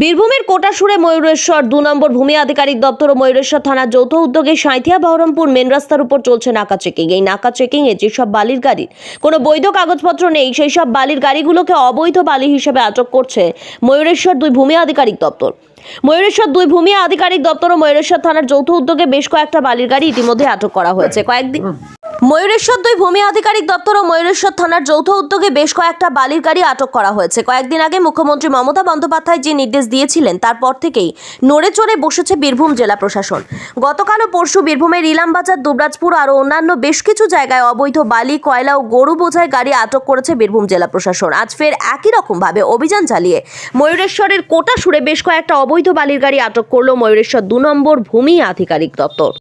বীরভূমের কোটাসুরে ময়ূরেশ্বর 2 নম্বর ভূমি আধিকারিক দপ্তর ও ময়ূরেশ্বর থানার যৌথ উদ্যোগে সাঁইথিয়া বহরমপুর মেন রাস্তার উপর চলছে নাকা চেকিং। এই নাকা চেকিং এ যেসব বালির গাড়ির কোনো বৈধ কাগজপত্র নেই সেই সব বালির গাড়িগুলোকে অবৈধ বালি হিসেবে আটক করছে ময়ূরেশ্বর 2 ভূমি আধিকারিক দপ্তর। ময়ূরেশ্বর 2 ভূমি আধিকারিক দপ্তর ও ময়ূরেশ্বর থানার যৌথ উদ্যোগে বেশ কয়েকটা বালির গাড়ি ইতিমধ্যে আটক করা হয়েছে। ময়ূরেশ্বর 2 ভূমি আধিকারিক দপ্তর ও ময়ূরেশ্বর থানার যৌথ উদ্যোগে বেশ কয়েকটা বালির গাড়ি আটক করা হয়েছে। কয়েকদিন আগে মুখ্যমন্ত্রী মমতা বন্দ্যোপাধ্যায় যে নির্দেশ দিয়েছিলেন তারপর থেকেই নড়ে চড়ে বসেছে বীরভূম জেলা প্রশাসন। গতকাল ও পরশু বীরভূমের ইলামবাজার, দুবরাজপুর আরও অন্যান্য বেশ কিছু জায়গায় অবৈধ বালি, কয়লা ও গরু বোঝাই গাড়ি আটক করেছে বীরভূম জেলা প্রশাসন। আজ ফের একই রকমভাবে অভিযান চালিয়ে ময়ূরেশ্বরের কোটাসুরে বেশ কয়েকটা অবৈধ বালির গাড়ি আটক করল ময়ূরেশ্বর 2 নম্বর ভূমি আধিকারিক দপ্তর।